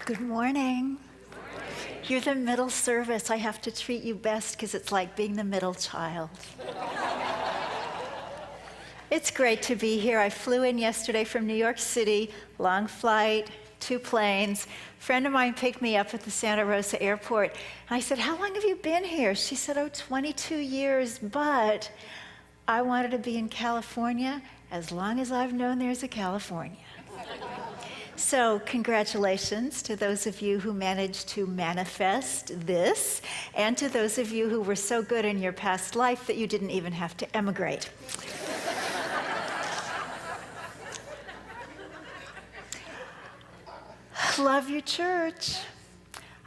Good morning. You're the middle service. I have to treat you best because it's like being the middle child. It's great to be here. I flew in yesterday from New York City, long flight, 2 planes. A friend of mine picked me up at the Santa Rosa airport. And I said, "How long have you been here?" She said, "Oh, 22 years, but I wanted to be in California as long as I've known there's a California." So congratulations to those of you who managed to manifest this, and to those of you who were so good in your past life that you didn't even have to emigrate. Love your church.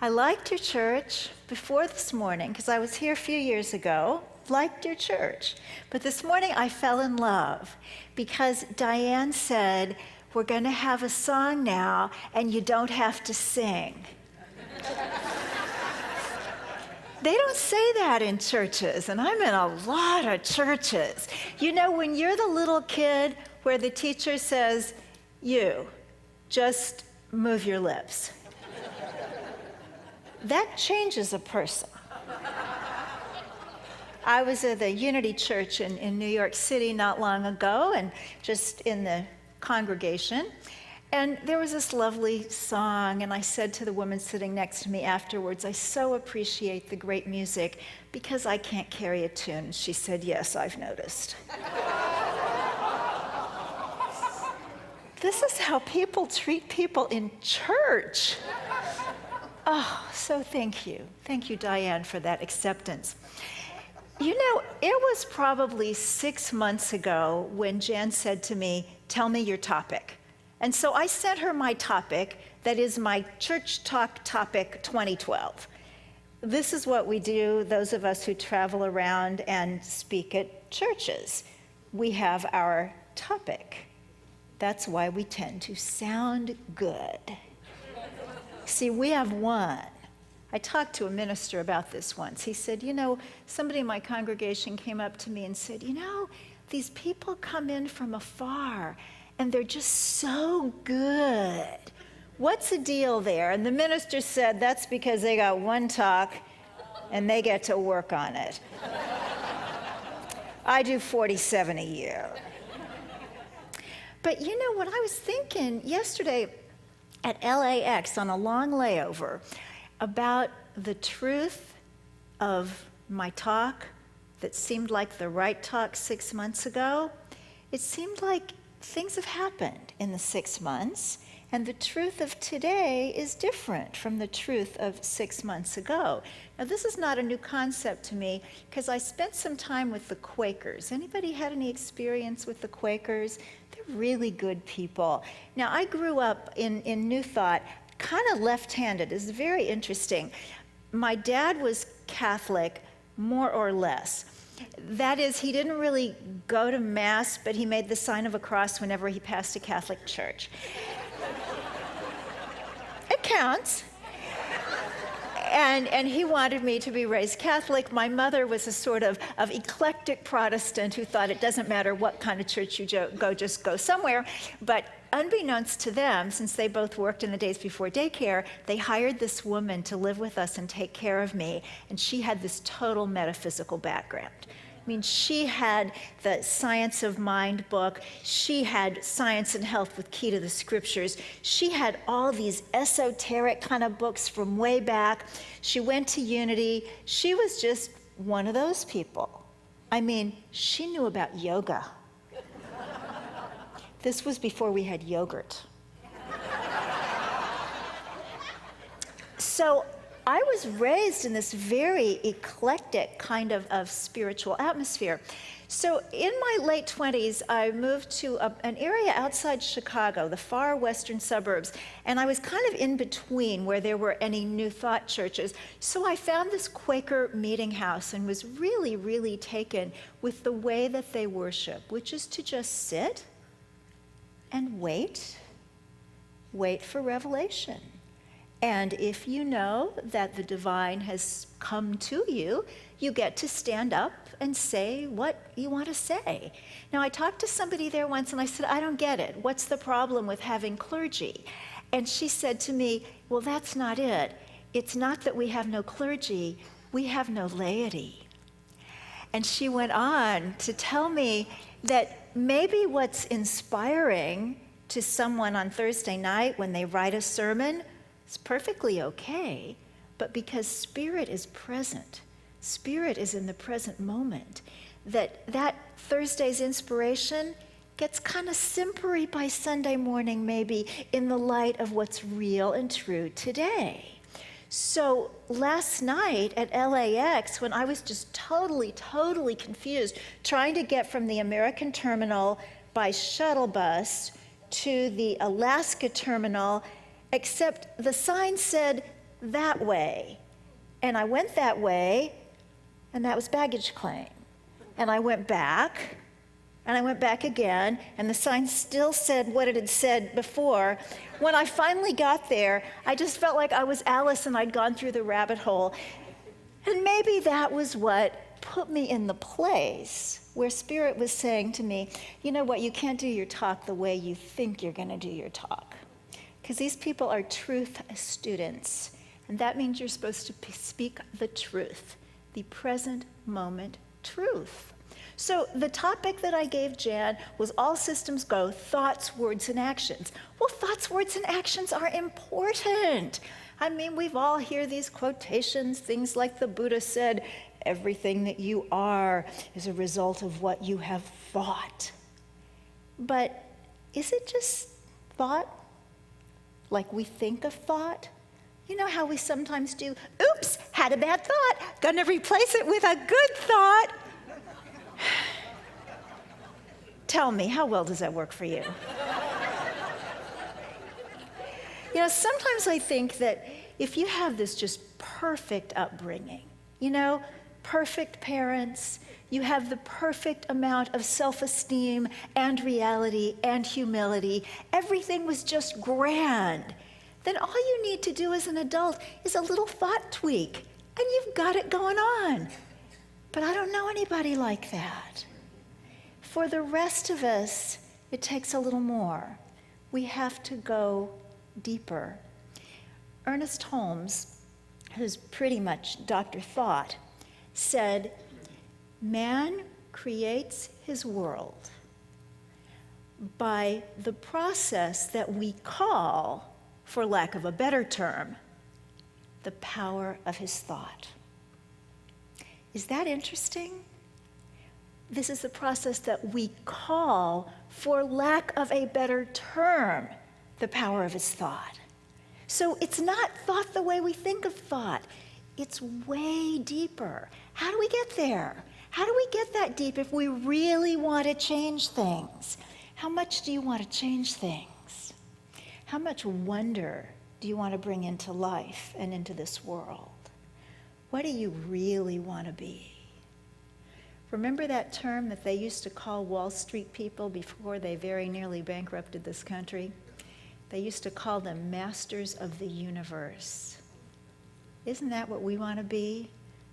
I liked your church before this morning because I was here a few years ago. Liked your church. But this morning I fell in love because Diane said, "We're going to have a song now, and you don't have to sing." They don't say that in churches, and I'm in a lot of churches. You know, when you're the little kid where the teacher says, "You, just move your lips," that changes a person. I was at the Unity Church in New York City not long ago, and just in the congregation, and there was this lovely song, and I said to the woman sitting next to me afterwards, "I so appreciate the great music because I can't carry a tune." She said, "Yes, I've noticed." This is how people treat people in church. Oh, so thank you. Thank you, Diane, for that acceptance. You know, it was probably 6 months ago when Jan said to me, "Tell me your topic." And so I sent her my topic, that is my Church Talk Topic 2012. This is what we do, those of us who travel around and speak at churches. We have our topic. That's why we tend to sound good. See, we have one. I talked to a minister about this once. He said, "You know, somebody in my congregation came up to me and said, 'You know, these people come in from afar and they're just so good. What's the deal there?' And the minister said, 'That's because they got one talk and they get to work on it.' I do 47 a year." But you know what I was thinking yesterday at LAX on a long layover about the truth of my talk that seemed like the right talk 6 months ago. It seemed like things have happened in the 6 months, and the truth of today is different from the truth of 6 months ago. Now, this is not a new concept to me because I spent some time with the Quakers. Anybody had any experience with the Quakers? They're really good people. Now, I grew up in New Thought, kind of left-handed. It's very interesting. My dad was Catholic, more or less. That is, he didn't really go to Mass, but he made the sign of a cross whenever he passed a Catholic church. It counts. And he wanted me to be raised Catholic. My mother was a sort of eclectic Protestant who thought it doesn't matter what kind of church you go, just go somewhere. But unbeknownst to them, since they both worked in the days before daycare, they hired this woman to live with us and take care of me. And she had this total metaphysical background. I mean, she had the Science of Mind book. She had Science and Health with Key to the Scriptures. She had all these esoteric kind of books from way back. She went to Unity. She was just one of those people. I mean, she knew about yoga. This was before we had yogurt. So I was raised in this very eclectic kind of spiritual atmosphere. So in my late 20s, I moved to an area outside Chicago, the far western suburbs, and I was kind of in between where there were any New Thought churches. So I found this Quaker meeting house and was really, really taken with the way that they worship, which is to just sit and wait for revelation. And if you know that the divine has come to you, you get to stand up and say what you want to say. Now, I talked to somebody there once and I said, "I don't get it. What's the problem with having clergy?" And she said to me, well, that's not it. It's not that we have no clergy, we have no laity. And she went on to tell me that maybe what's inspiring to someone on Thursday night when they write a sermon is perfectly okay, but because Spirit is present, Spirit is in the present moment, that Thursday's inspiration gets kind of simpery by Sunday morning, maybe, in the light of what's real and true today. So last night at LAX, when I was just totally confused, trying to get from the American terminal by shuttle bus to the Alaska terminal, except the sign said that way. And I went that way, and that was baggage claim. And I went back, and I went back again, and the sign still said what it had said before. When I finally got there, I just felt like I was Alice and I'd gone through the rabbit hole. And maybe that was what put me in the place where Spirit was saying to me, you know what, you can't do your talk the way you think you're going to do your talk. Because these people are truth students. And that means you're supposed to speak the truth, the present moment truth. So the topic that I gave Jan was all systems go, thoughts, words, and actions. Well, thoughts, words, and actions are important. I mean, we've all heard these quotations, things like the Buddha said, everything that you are is a result of what you have thought. But is it just thought? Like we think of thought? You know how we sometimes do, oops, had a bad thought, gonna replace it with a good thought. Tell me, how well does that work for you? You know, sometimes I think that if you have this just perfect upbringing, you know, perfect parents, you have the perfect amount of self-esteem and reality and humility, everything was just grand, then all you need to do as an adult is a little thought tweak, and you've got it going on. But I don't know anybody like that. For the rest of us, it takes a little more. We have to go deeper. Ernest Holmes, who's pretty much Dr. Thought, said, man creates his world by the process that we call, for lack of a better term, the power of his thought. Is that interesting? This is the process that we call, for lack of a better term, the power of his thought. So it's not thought the way we think of thought. It's way deeper. How do we get there? How do we get that deep if we really want to change things? How much do you want to change things? How much wonder do you want to bring into life and into this world? What do you really want to be? Remember that term that they used to call Wall Street people before they very nearly bankrupted this country? They used to call them masters of the universe. Isn't that what we want to be?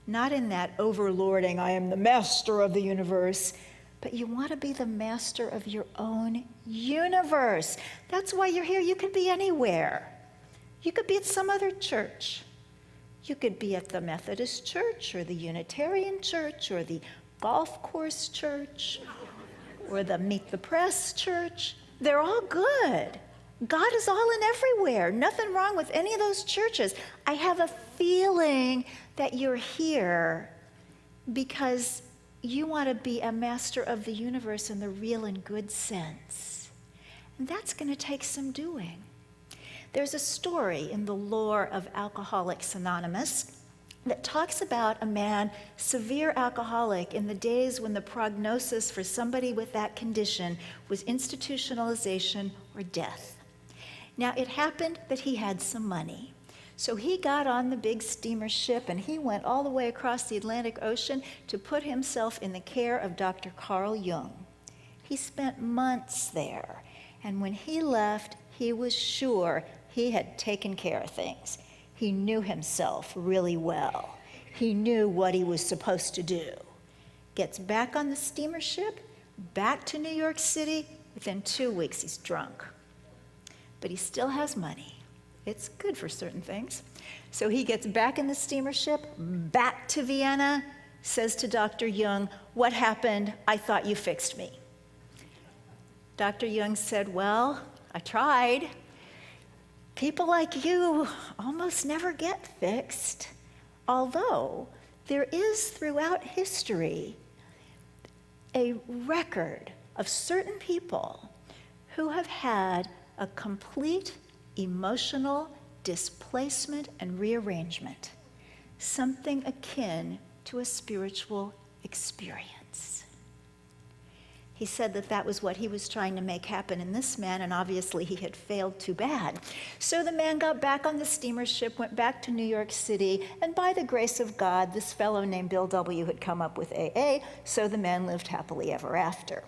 Not in that overlording, I am the master of the universe, but you want to be the master of your own universe. That's why you're here. You could be anywhere. You could be at some other church. You could be at the Methodist church or the Unitarian church or the golf course church or the Meet the Press church. They're all good. God is all and everywhere. Nothing wrong with any of those churches. I have a feeling that you're here because you want to be a master of the universe in the real and good sense. And that's going to take some doing. There's a story in the lore of Alcoholics Anonymous that talks about a man, severe alcoholic, in the days when the prognosis for somebody with that condition was institutionalization or death. Now, it happened that he had some money. So he got on the big steamer ship and he went all the way across the Atlantic Ocean to put himself in the care of Dr. Carl Jung. He spent months there, and when he left, he was sure he had taken care of things. He knew himself really well. He knew what he was supposed to do. Gets back on the steamer ship, back to New York City. Within 2 weeks, he's drunk. but he still has money. It's good for certain things. So he gets back in the steamer ship, back to Vienna, says to Dr. Jung, "What happened? I thought you fixed me." Dr. Jung said, "Well, I tried. People like you almost never get fixed, although there is throughout history a record of certain people who have had a complete emotional displacement and rearrangement, something akin to a spiritual experience." He said that that was what he was trying to make happen in this man, and obviously he had failed too bad. So the man got back on the steamer ship, went back to New York City, and by the grace of God, this fellow named Bill W. had come up with AA, so the man lived happily ever after.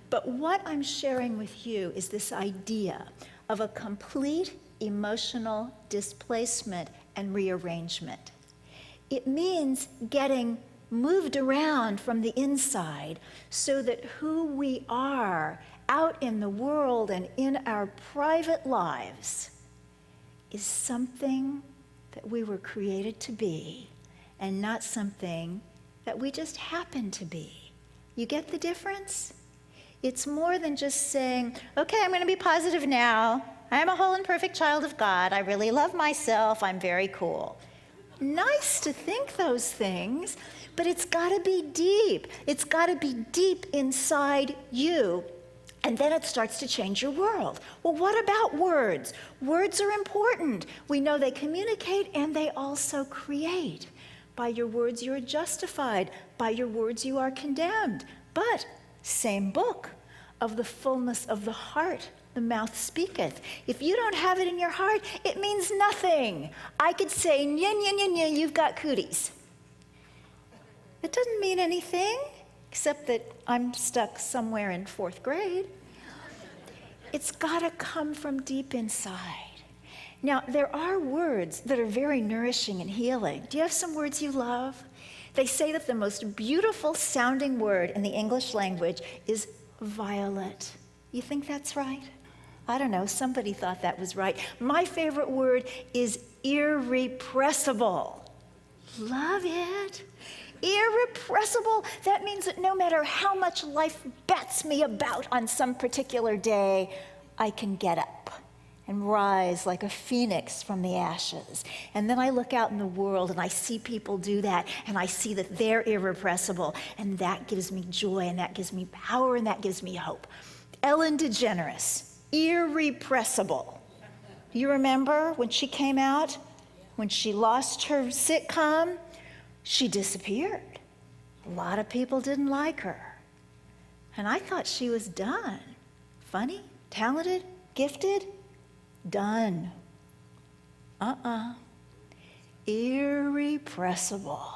But what I'm sharing with you is this idea of a complete emotional displacement and rearrangement. It means getting moved around from the inside so that who we are out in the world and in our private lives is something that we were created to be and not something that we just happen to be. You get the difference? It's more than just saying, okay, I'm going to be positive now. I'm a whole and perfect child of God. I really love myself. I'm very cool. Nice to think those things, but it's got to be deep. It's got to be deep inside you, and then it starts to change your world. Well, what about words? Words are important. We know they communicate and they also create. By your words you are justified. By your words you are condemned. But same book, of the fullness of the heart the mouth speaketh. If you don't have it in your heart, it means nothing. I could say, nya, nya, nya, nya, you've got cooties. It doesn't mean anything, except that I'm stuck somewhere in 4th grade. It's got to come from deep inside. Now, there are words that are very nourishing and healing. Do you have some words you love? They say that the most beautiful sounding word in the English language is violet. You think that's right? I don't know, somebody thought that was right. My favorite word is irrepressible. Love it. Irrepressible. That means that no matter how much life bats me about on some particular day, I can get up and rise like a phoenix from the ashes. And then I look out in the world and I see people do that, and I see that they're irrepressible, and that gives me joy, and that gives me power, and that gives me hope. Ellen DeGeneres, irrepressible. You remember when she came out? When she lost her sitcom, she disappeared. A lot of people didn't like her. And I thought she was done. Funny, talented, gifted, done. Irrepressible.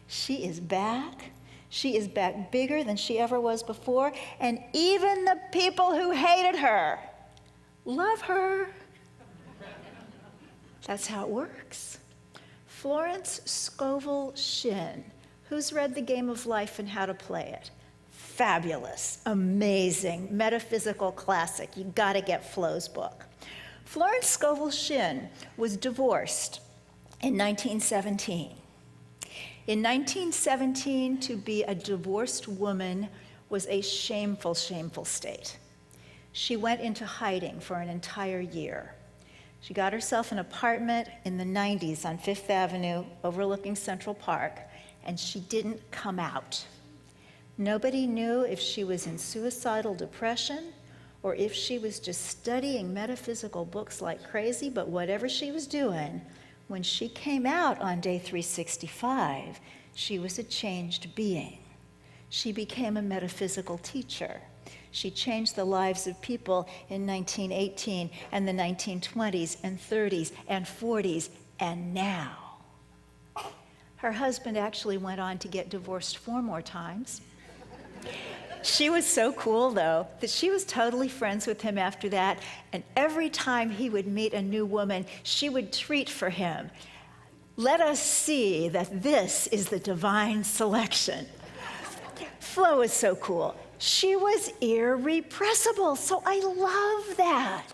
She is back. She is back bigger than she ever was before. And even the people who hated her love her. That's how it works. Florence Scovel Shinn. Who's read The Game of Life and How to Play It? Fabulous, amazing, metaphysical classic. You got to get Flo's book. Florence Scovel Shinn was divorced in 1917. In 1917, to be a divorced woman was a shameful, shameful state. She went into hiding for an entire year. She got herself an apartment in the 90s on Fifth Avenue overlooking Central Park, and she didn't come out. Nobody knew if she was in suicidal depression or if she was just studying metaphysical books like crazy, but whatever she was doing, when she came out on day 365, she was a changed being. She became a metaphysical teacher. She changed the lives of people in 1918 and the 1920s and 30s and 40s and now. Her husband actually went on to get divorced 4 more times. She was so cool, though, that she was totally friends with him after that, and every time he would meet a new woman, she would treat for him. Let us see that this is the divine selection. Flo was so cool. She was irrepressible, so I love that.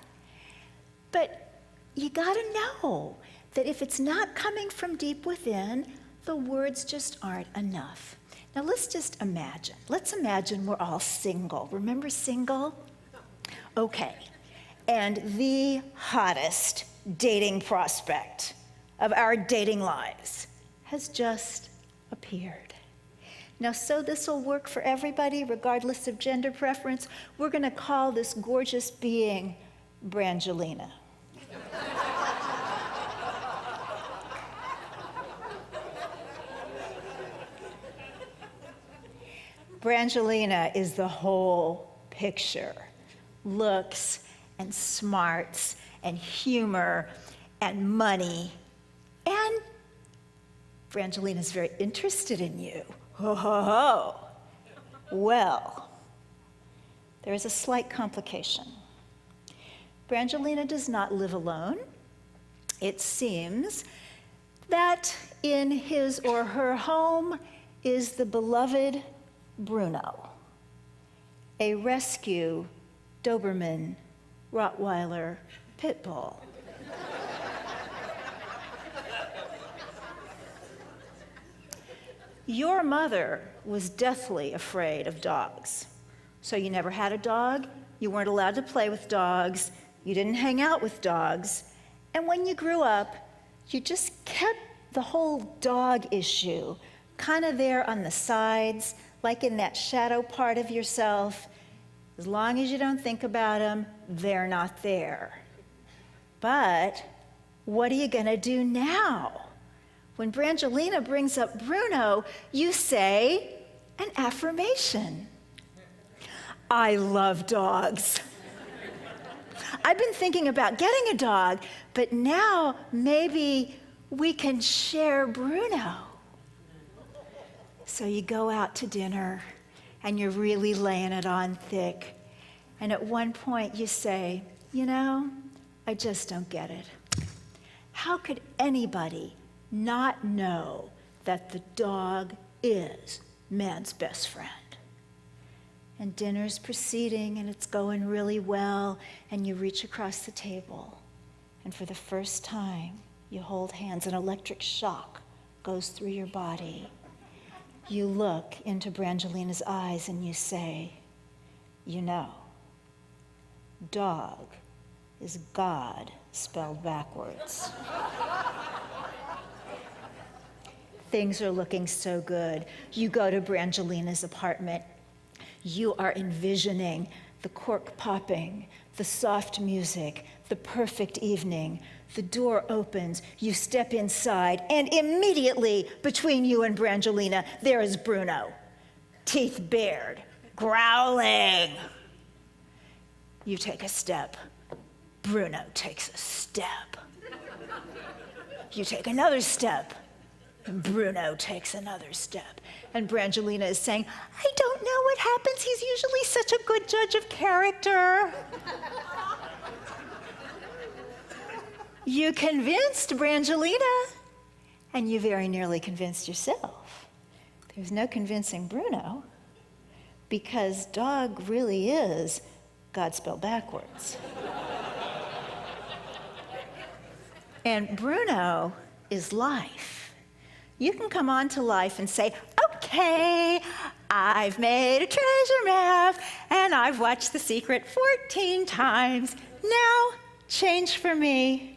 But you gotta know that if it's not coming from deep within, the words just aren't enough. Now let's just imagine. Let's imagine we're all single. Remember single? Okay. And the hottest dating prospect of our dating lives has just appeared. Now, so this will work for everybody, regardless of gender preference. We're going to call this gorgeous being Brangelina. Brangelina is the whole picture. Looks and smarts and humor and money. And Brangelina's very interested in you. Ho, ho, ho. Well, there is a slight complication. Brangelina does not live alone. It seems that in his or her home is the beloved Bruno, a rescue Doberman Rottweiler pit bull. Your mother was deathly afraid of dogs. So you never had a dog, you weren't allowed to play with dogs, you didn't hang out with dogs, and when you grew up, you just kept the whole dog issue kind of there on the sides, like in that shadow part of yourself. As long as you don't think about them, they're not there. But what are you gonna do now? When Brangelina brings up Bruno, you say an affirmation. I love dogs. I've been thinking about getting a dog, but now maybe we can share Bruno. So you go out to dinner and you're really laying it on thick. And at one point you say, you know, I just don't get it. How could anybody not know that the dog is man's best friend? And dinner's proceeding and it's going really well, and you reach across the table, and for the first time you hold hands. An electric shock goes through your body. You look into Brangelina's eyes and you say, you know, dog is God spelled backwards. Things are looking so good. You go to Brangelina's apartment. You are envisioning the cork popping, the soft music, the perfect evening. The door opens, you step inside, and immediately between you and Brangelina, there is Bruno, teeth bared, growling. You take a step. Bruno takes a step. You take another step. Bruno takes another step. And Brangelina is saying, I don't know what happens. He's usually such a good judge of character. You convinced Brangelina, and you very nearly convinced yourself. There's no convincing Bruno, because dog really is God spelled backwards. And Bruno is life. You can come on to life and say, okay, I've made a treasure map and I've watched The Secret 14 times. Now, change for me.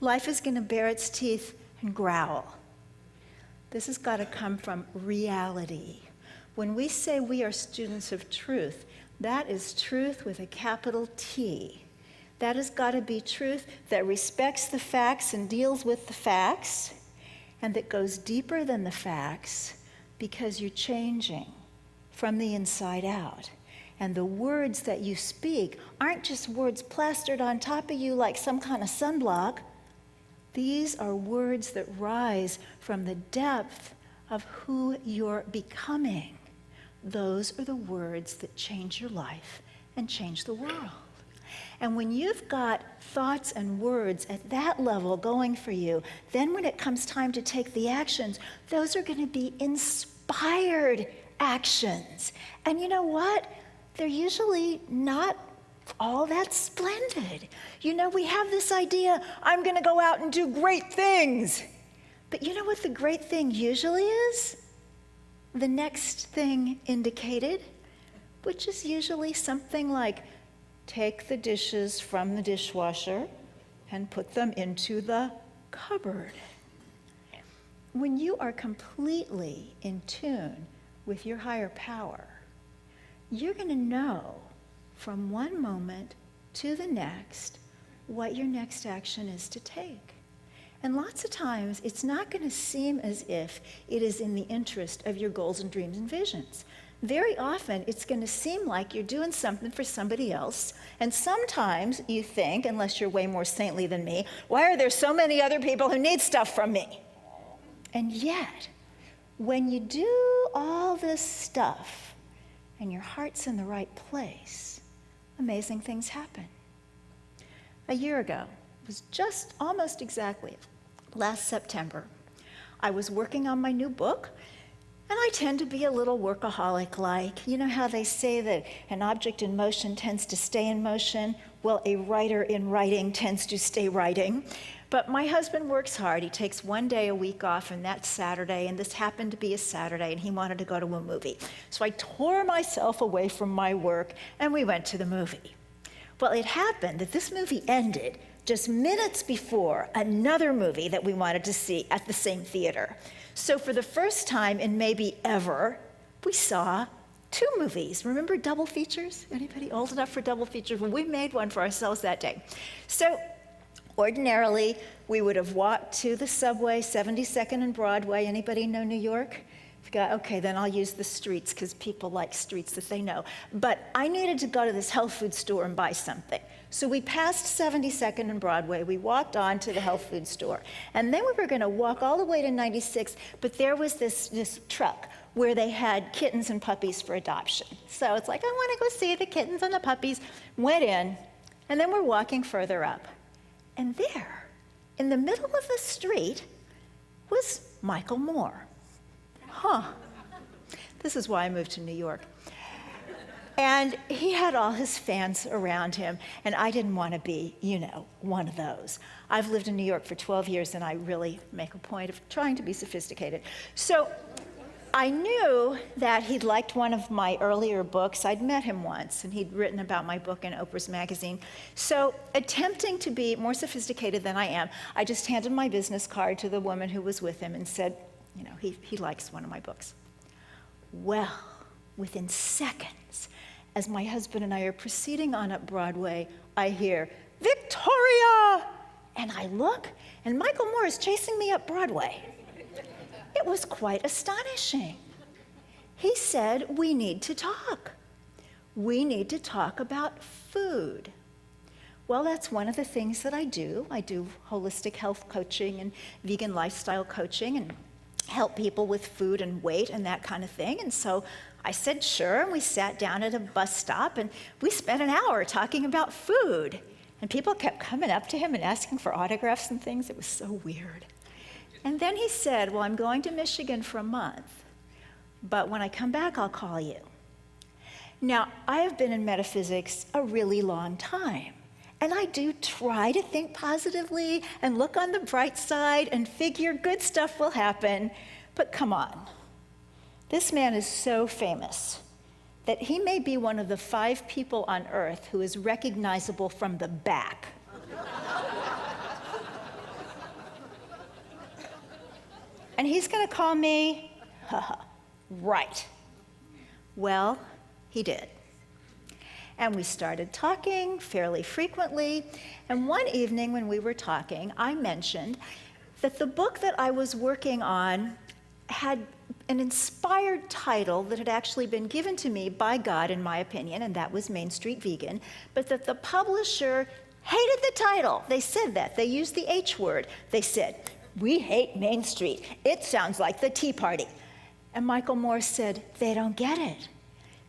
Life is going to bare its teeth and growl. This has got to come from reality. When we say we are students of truth, that is truth with a capital T. That has got to be truth that respects the facts and deals with the facts, and that goes deeper than the facts, because you're changing from the inside out. And the words that you speak aren't just words plastered on top of you like some kind of sunblock. These are words that rise from the depth of who you're becoming. Those are the words that change your life and change the world. And when you've got thoughts and words at that level going for you, then when it comes time to take the actions, those are going to be inspired actions. And you know what? They're usually not all that's splendid. You know, we have this idea, I'm going to go out and do great things. But you know what the great thing usually is? The next thing indicated, which is usually something like, take the dishes from the dishwasher and put them into the cupboard. When you are completely in tune with your higher power, you're going to know from one moment to the next what your next action is to take. And lots of times, it's not going to seem as if it is in the interest of your goals and dreams and visions. Very often, it's going to seem like you're doing something for somebody else. And sometimes you think, unless you're way more saintly than me, why are there so many other people who need stuff from me? And yet, when you do all this stuff and your heart's in the right place, amazing things happen. A year ago, it was just almost exactly last September, I was working on my new book, and I tend to be a little workaholic-like. You know how they say that an object in motion tends to stay in motion? Well, a writer in writing tends to stay writing. But my husband works hard. He takes one day a week off, and that's Saturday, and this happened to be a Saturday, and he wanted to go to a movie. So I tore myself away from my work, and we went to the movie. Well, it happened that this movie ended just minutes before another movie that we wanted to see at the same theater. So for the first time in maybe ever, we saw two movies. Remember double features? Anybody old enough for double features? Well, we made one for ourselves that day. So ordinarily, we would have walked to the subway, 72nd and Broadway. Anybody know New York? Okay, then I'll use the streets because people like streets that they know. But I needed to go to this health food store and buy something. So we passed 72nd and Broadway. We walked on to the health food store. And then we were going to walk all the way to 96, but there was this truck where they had kittens and puppies for adoption. So it's like, I want to go see the kittens and the puppies. Went in, and then we're walking further up. And there, in the middle of the street, was Michael Moore. This is why I moved to New York. And he had all his fans around him, and I didn't want to be, one of those. I've lived in New York for 12 years, and I really make a point of trying to be sophisticated. So I knew that he'd liked one of my earlier books. I'd met him once, and he'd written about my book in Oprah's magazine. So attempting to be more sophisticated than I am, I just handed my business card to the woman who was with him and said, he likes one of my books. Well, within seconds, as my husband and I are proceeding on up Broadway, I hear, Victoria! And I look, and Michael Moore is chasing me up Broadway. It was quite astonishing. He said, we need to talk. We need to talk about food. Well, that's one of the things that I do. I do holistic health coaching and vegan lifestyle coaching and help people with food and weight and that kind of thing. And so I said, sure, and we sat down at a bus stop, and we spent an hour talking about food. And people kept coming up to him and asking for autographs and things. It was so weird. And then he said, well, I'm going to Michigan for a month, but when I come back, I'll call you. Now, I have been in metaphysics a really long time, and I do try to think positively and look on the bright side and figure good stuff will happen, but come on. This man is so famous that he may be one of the 5 people on earth who is recognizable from the back. And he's going to call me, right. Well, he did. And we started talking fairly frequently. And one evening when we were talking, I mentioned that the book that I was working on had an inspired title that had actually been given to me by God, in my opinion, and that was Main Street Vegan, but that the publisher hated the title. They said that. They used the H word. They said, we hate Main Street. It sounds like the Tea Party. And Michael Moore said, they don't get it.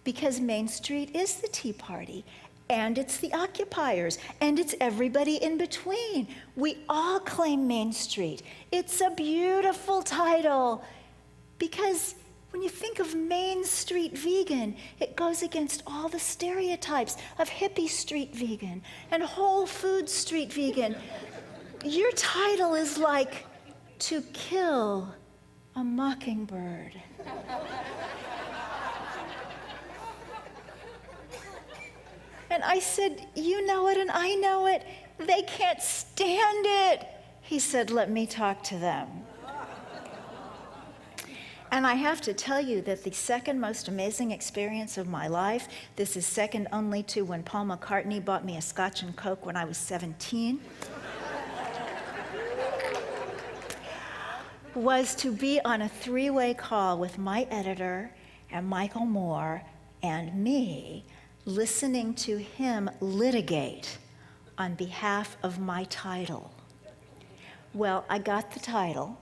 Because Main Street is the Tea Party, and it's the occupiers, and it's everybody in between. We all claim Main Street. It's a beautiful title. Because when you think of Main Street, street vegan. It goes against all the stereotypes of hippie street vegan and Whole Foods street vegan. Your title is like To Kill a Mockingbird. And I said, you know it and I know it. They can't stand it. He said, let me talk to them. And I have to tell you that the second most amazing experience of my life, this is second only to when Paul McCartney bought me a Scotch and Coke when I was 17, was to be on a three-way call with my editor and Michael Moore and me, listening to him litigate on behalf of my title. Well, I got the title,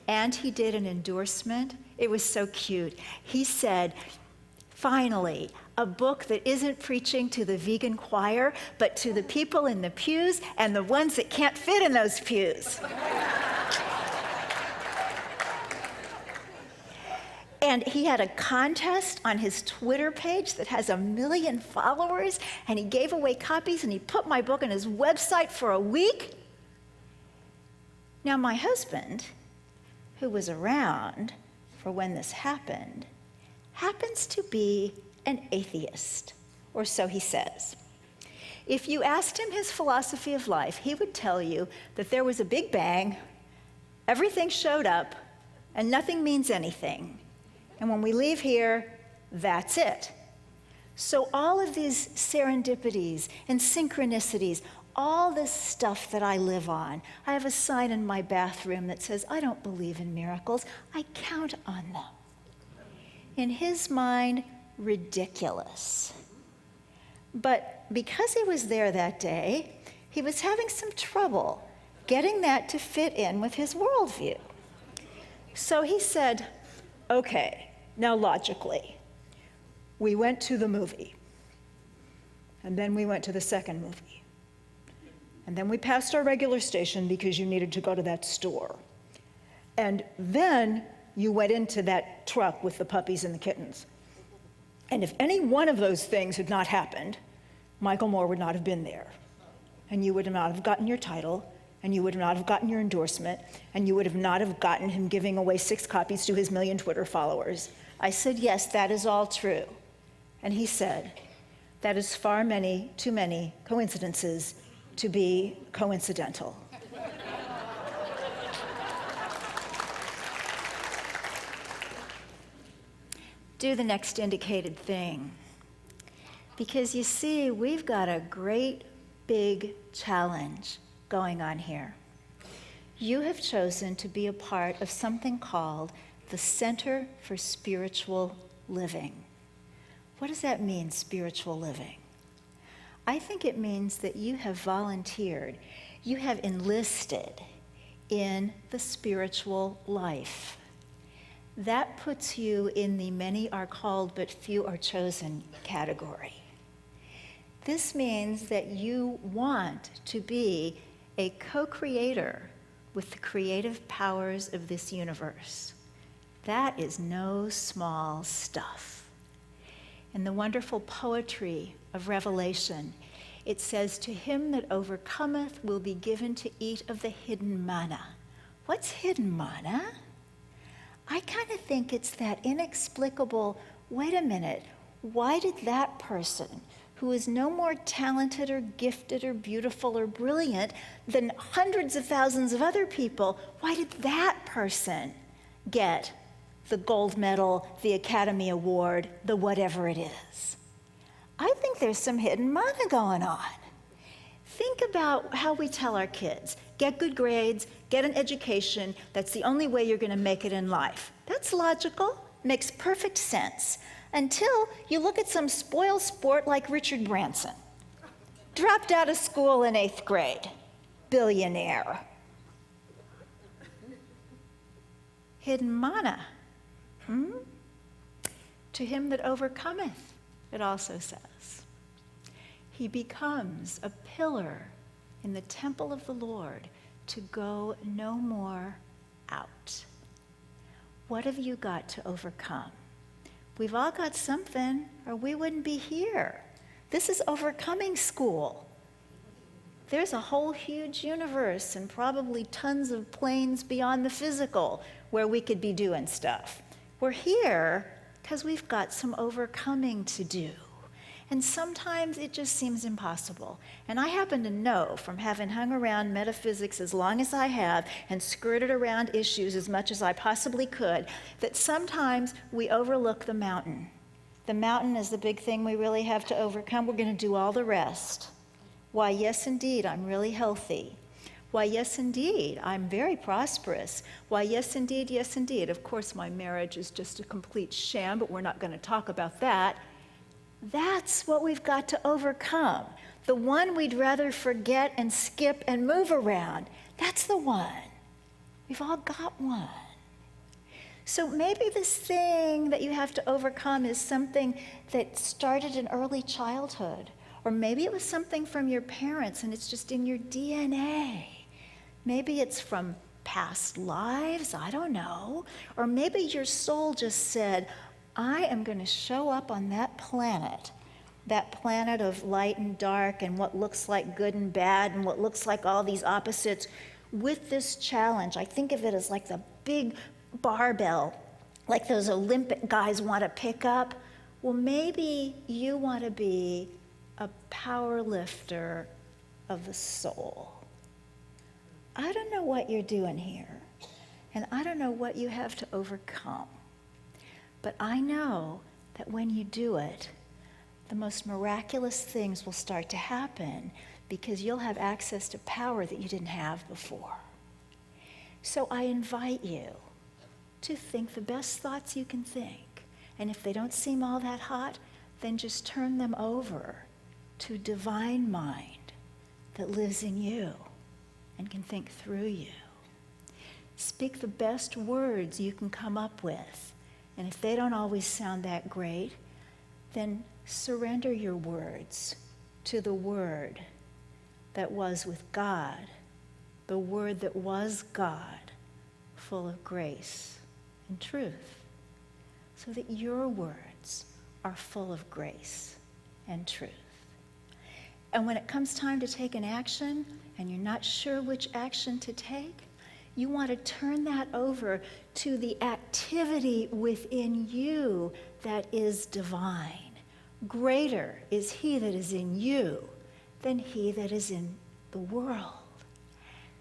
and he did an endorsement. It was so cute. He said, finally, a book that isn't preaching to the vegan choir, but to the people in the pews and the ones that can't fit in those pews. And he had a contest on his Twitter page that has 1 million followers, and he gave away copies, and he put my book on his website for a week. Now, my husband, who was around for when this happened, happens to be an atheist, or so he says. If you asked him his philosophy of life, he would tell you that there was a big bang, everything showed up, and nothing means anything. And when we leave here, that's it. So all of these serendipities and synchronicities, all this stuff that I live on, I have a sign in my bathroom that says, I don't believe in miracles, I count on them. In his mind, ridiculous. But because he was there that day, he was having some trouble getting that to fit in with his worldview. So he said, okay, now logically, we went to the movie, and then we went to the second movie, and then we passed our regular station because you needed to go to that store, and then you went into that truck with the puppies and the kittens. And if any one of those things had not happened, Michael Moore would not have been there, and you would not have gotten your title, and you would not have gotten your endorsement, and you would have not have gotten him giving away 6 copies to his 1 million Twitter followers. I said, yes, that is all true. And he said, that is too many coincidences to be coincidental. Do the next indicated thing. Because you see, we've got a great big challenge going on here. You have chosen to be a part of something called the Center for Spiritual Living. What does that mean, spiritual living? I think it means that you have volunteered, you have enlisted in the spiritual life. That puts you in the many are called but few are chosen category. This means that you want to be a co-creator with the creative powers of this universe. That is no small stuff. In the wonderful poetry of Revelation, it says, to him that overcometh will be given to eat of the hidden manna. What's hidden manna? I kind of think it's that inexplicable, wait a minute, why did that person, who is no more talented or gifted or beautiful or brilliant than hundreds of thousands of other people, why did that person get the gold medal, the Academy Award, the whatever it is? I think there's some hidden manna going on. Think about how we tell our kids, get good grades, get an education, that's the only way you're going to make it in life. That's logical, makes perfect sense, until you look at some spoiled sport like Richard Branson. Dropped out of school in 8th grade, billionaire. Hidden manna. To him that overcometh, it also says. He becomes a pillar in the temple of the Lord to go no more out. What have you got to overcome? We've all got something, or we wouldn't be here. This is overcoming school. There's a whole huge universe and probably tons of planes beyond the physical where we could be doing stuff. We're here because we've got some overcoming to do. And sometimes it just seems impossible. And I happen to know, from having hung around metaphysics as long as I have and skirted around issues as much as I possibly could, that sometimes we overlook the mountain. The mountain is the big thing we really have to overcome. We're going to do all the rest. Why, yes, indeed, I'm really healthy. Why, yes, indeed, I'm very prosperous. Why, yes, indeed, yes, indeed. Of course, my marriage is just a complete sham, but we're not going to talk about that. That's what we've got to overcome. The one we'd rather forget and skip and move around. That's the one. We've all got one. So maybe this thing that you have to overcome is something that started in early childhood. Or maybe it was something from your parents and it's just in your DNA. Maybe it's from past lives, I don't know. Or maybe your soul just said, I am going to show up on that planet of light and dark and what looks like good and bad and what looks like all these opposites with this challenge. I think of it as like the big barbell, like those Olympic guys want to pick up. Well, maybe you want to be a power lifter of the soul. I don't know what you're doing here, and I don't know what you have to overcome. But I know that when you do it, the most miraculous things will start to happen because you'll have access to power that you didn't have before. So I invite you to think the best thoughts you can think. And if they don't seem all that hot, then just turn them over to divine mind that lives in you and can think through you. Speak the best words you can come up with. And if they don't always sound that great, then surrender your words to the Word that was with God, the Word that was God, full of grace and truth, so that your words are full of grace and truth. And when it comes time to take an action and you're not sure which action to take, you want to turn that over to the activity within you that is divine. Greater is he that is in you than he that is in the world.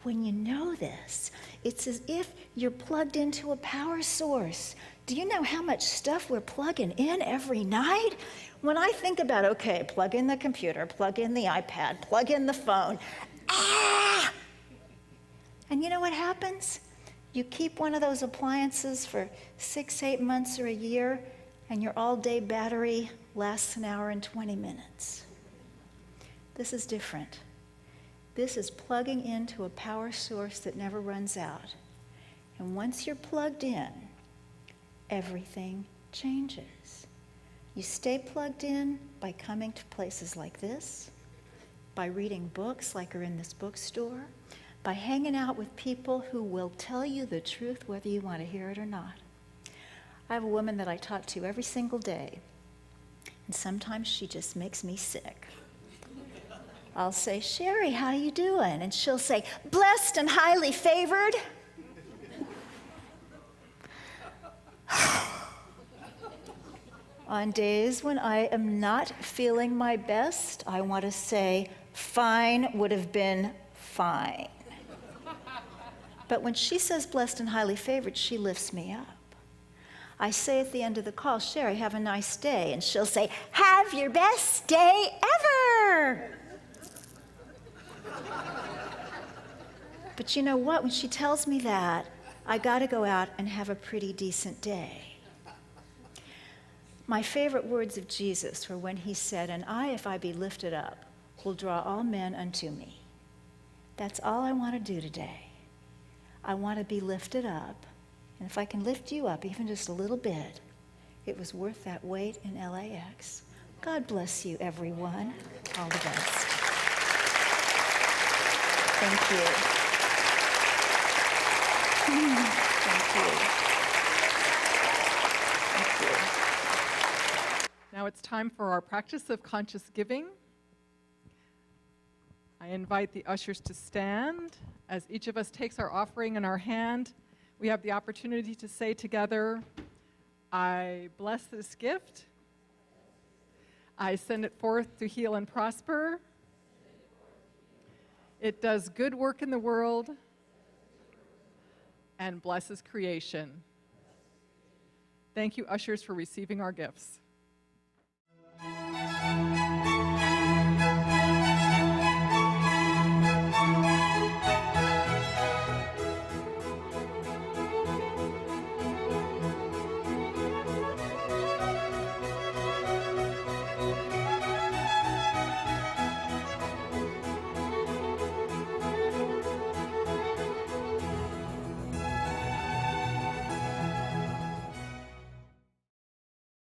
When you know this, it's as if you're plugged into a power source. Do you know how much stuff we're plugging in every night? When I think about, okay, plug in the computer, plug in the iPad, plug in the phone, and you know what happens? You keep one of those appliances for 6, 8 months or a year, and your all-day battery lasts an hour and 20 minutes. This is different. This is plugging into a power source that never runs out. And once you're plugged in, everything changes. You stay plugged in by coming to places like this, by reading books like are in this bookstore, by hanging out with people who will tell you the truth whether you want to hear it or not. I have a woman that I talk to every single day, and sometimes she just makes me sick. I'll say, Sherry, how you doing? And she'll say, blessed and highly favored. On days when I am not feeling my best, I want to say, fine would have been fine. But when she says blessed and highly favored, she lifts me up. I say at the end of the call, Sherry, have a nice day. And she'll say, have your best day ever. But you know what? When she tells me that, I got to go out and have a pretty decent day. My favorite words of Jesus were when he said, and I, if I be lifted up, will draw all men unto me. That's all I want to do today. I want to be lifted up. And if I can lift you up even just a little bit, it was worth that wait in LAX. God bless you, everyone. All the best. Thank you. Thank you. Thank you. it's time for our practice of conscious giving. I invite the ushers to stand. As each of us takes our offering in our hand, we have the opportunity to say together, I bless this gift. I send it forth to heal and prosper. It does good work in the world and blesses creation. Thank you, ushers, for receiving our gifts.